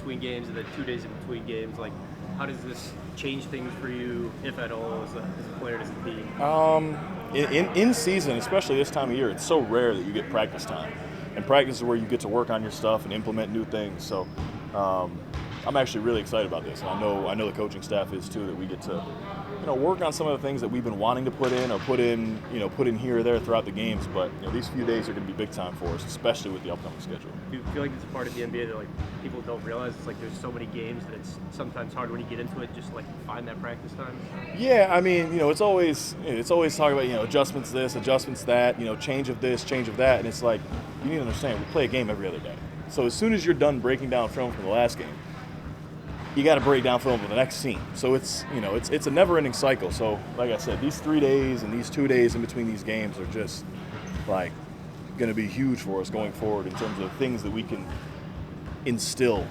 between games and then 2 days in between games. Like, how does this change things for you, if at all, as a player, as a team? In season, especially this time of year, it's so rare that you get practice time. And practice is where you get to work on your stuff and implement new things. So I'm actually really excited about this. And I know the coaching staff is too, that we get to work on some of the things that we've been wanting to put in here or there throughout the games. But these few days are going to be big time for us, especially with the upcoming schedule. Do you feel like it's a part of the NBA that like people don't realize? It's like there's so many games that it's sometimes hard when you get into it, just like find that practice time. Yeah, I mean, it's always talking about adjustments this, adjustments that, change of this, change of that, and it's like you need to understand we play a game every other day. So as soon as you're done breaking down film from the last game, you got to break down film for the next team. So it's a never-ending cycle. So like I said, these 3 days and these 2 days in between these games are just like going to be huge for us going forward in terms of things that we can instill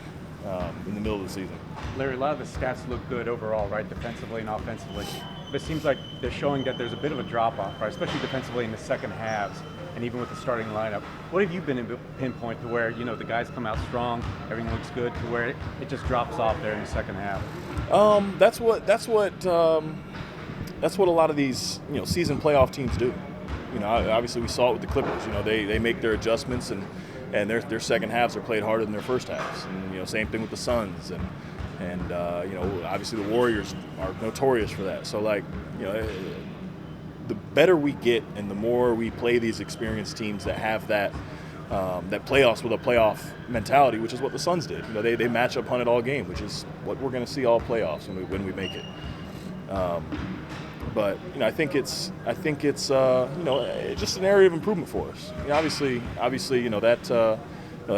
in the middle of the season. Larry, a lot of the stats look good overall, right, defensively and offensively. But it seems like they're showing that there's a bit of a drop-off, right, especially defensively in the second halves and even with the starting lineup. What have you been able to pinpoint to where, the guys come out strong, everything looks good, to where it just drops off there in the second half? That's what a lot of these, season playoff teams do. Obviously we saw it with the Clippers. They make their adjustments and their second halves are played harder than their first halves. And same thing with the Suns and obviously the Warriors are notorious for that. So the better we get and the more we play these experienced teams that have that playoffs with a playoff mentality, which is what the Suns did. They match up, hunt it all game, which is what we're going to see all playoffs when we make it. But I think it's just an area of improvement for us. Obviously, that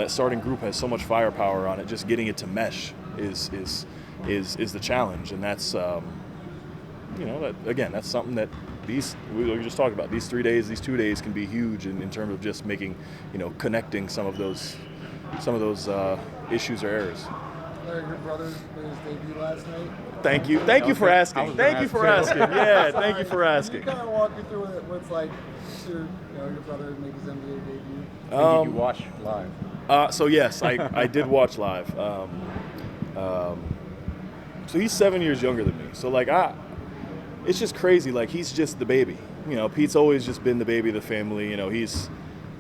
starting group has so much firepower on it. Just getting it to mesh is the challenge, and that's that's something that we just talked about. These 3 days, these 2 days can be huge in terms of just making connecting some of those issues or errors. Larry, your brother made his debut last night. Thank you for asking. Yeah, thank you for asking. Can you kind of walk me through what it's like to your brother make his NBA debut? Did you watch live? So yes, I did watch live. So he's 7 years younger than me. So it's just crazy. He's just the baby. Pete's always just been the baby of the family. He's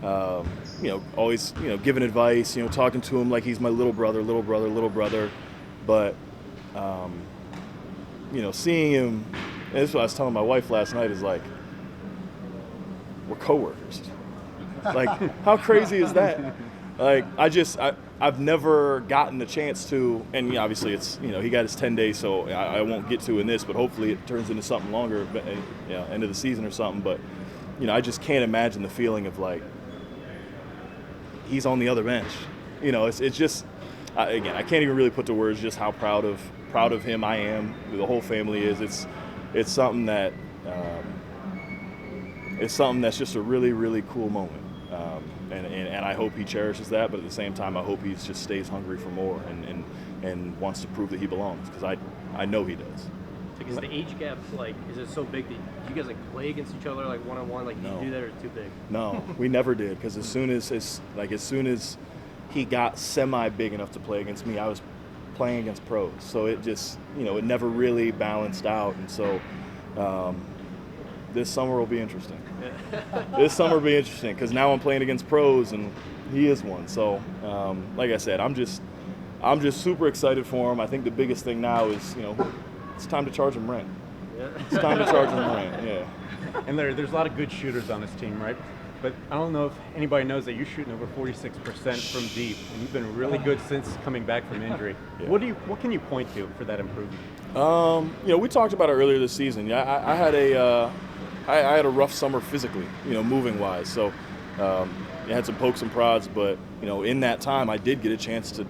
always giving advice. Talking to him like he's my little brother. But seeing him, and this is what I was telling my wife last night, is like we're coworkers. How crazy is that? I've never gotten the chance to, and obviously it's, he got his 10 days, so I won't get to in this, but hopefully it turns into something longer, end of the season or something. But, I just can't imagine the feeling of he's on the other bench. It's just, again, I can't even really put to words just how proud of him I am. The whole family is. It's something that, it's something that's just a really, really cool moment. And I hope he cherishes that, but at the same time, I hope he just stays hungry for more and wants to prove that he belongs, because I know he does. Because the age gap, is it so big that you guys play against each other one-on-one? Do you do that, or is it too big? No, we never did, because as soon as he got semi-big enough to play against me, I was playing against pros. So it just, it never really balanced out, and so this summer will be interesting. This summer will be interesting because now I'm playing against pros and he is one. So, like I said, I'm just super excited for him. I think the biggest thing now is, it's time to charge him rent. Yeah. It's time to charge him rent. Yeah. And Larry, there's a lot of good shooters on this team, right? But I don't know if anybody knows that you're shooting over 46% from deep, and you've been really good since coming back from injury. Yeah. What can you point to for that improvement? We talked about it earlier this season. Yeah, I had a rough summer physically, moving wise. So I had some pokes and prods, but in that time I did get a chance to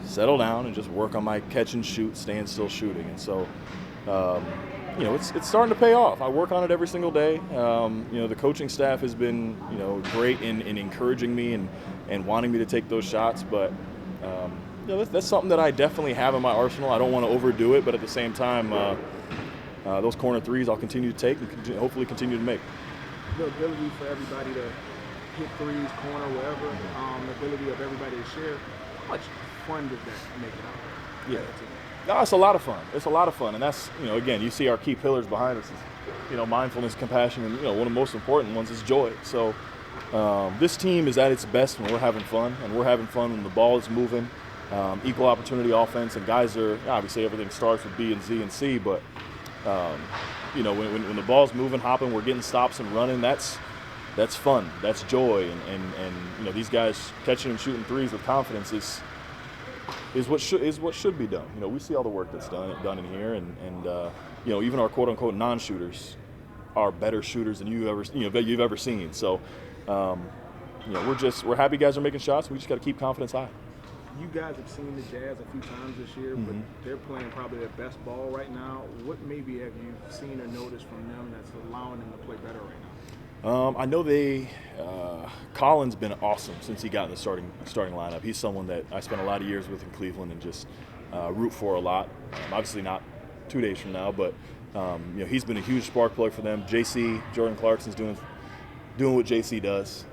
settle down and just work on my catch and shoot, stand still shooting. And so it's starting to pay off. I work on it every single day. The coaching staff has been great in encouraging me and wanting me to take those shots, but that's something that I definitely have in my arsenal. I don't want to overdo it, but at the same time, those corner threes I'll continue to take and hopefully continue to make. The ability for everybody to hit threes, corner, wherever, the ability of everybody to share. How much fun does that make it out there? Yeah. No, it's a lot of fun. It's a lot of fun, and that's, again, you see our key pillars behind us is, mindfulness, compassion, and one of the most important ones is joy. So this team is at its best when we're having fun, and we're having fun when the ball is moving, equal opportunity offense, and guys are, obviously everything starts with B and Z and C, but when the ball's moving, hopping, we're getting stops and running, that's fun, that's joy, and these guys catching and shooting threes with confidence is what should be done. We see all the work that's done in here, and even our quote unquote non-shooters are better shooters than you've ever seen. So we're happy guys are making shots. We just got to keep confidence high. You guys have seen the Jazz a few times this year, but they're playing probably their best ball right now. What maybe have you seen or noticed from them that's allowing them to play better right now? I know Colin's been awesome since he got in the starting lineup. He's someone that I spent a lot of years with in Cleveland and just root for a lot. Obviously not 2 days from now, but he's been a huge spark plug for them. JC, Jordan Clarkson's doing what JC does.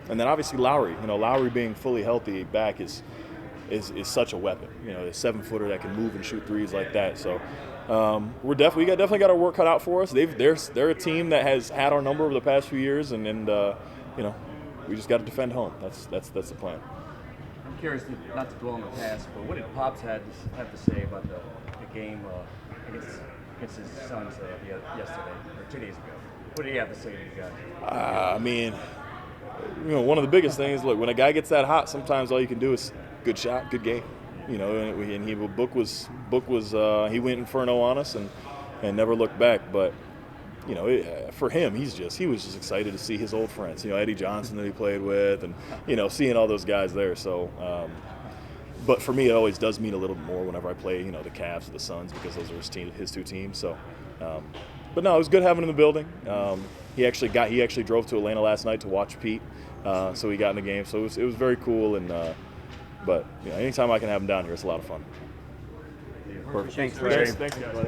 And then obviously Lowry. Lowry being fully healthy back is such a weapon. A 7-footer that can move and shoot threes like that. So we definitely got our work cut out for us. They're a team that has had our number over the past few years, and we just got to defend home. That's the plan. I'm curious, not to dwell on the past, but what did Pops have to say about the game against his sons yesterday or 2 days ago? What did he have to say to you guys? One of the biggest things, look, when a guy gets that hot, sometimes all you can do is good shot, good game. And Book was he went inferno on us and never looked back. But for him, he was just excited to see his old friends. Eddie Johnson that he played with, and seeing all those guys there. So, but for me, it always does mean a little bit more whenever I play the Cavs or the Suns, because those are his two teams. So, but no, it was good having him in the building. He actually drove to Atlanta last night to watch Pete, so he got in the game. So it was very cool. And but anytime I can have him down here, it's a lot of fun. Perfect. Thanks guys.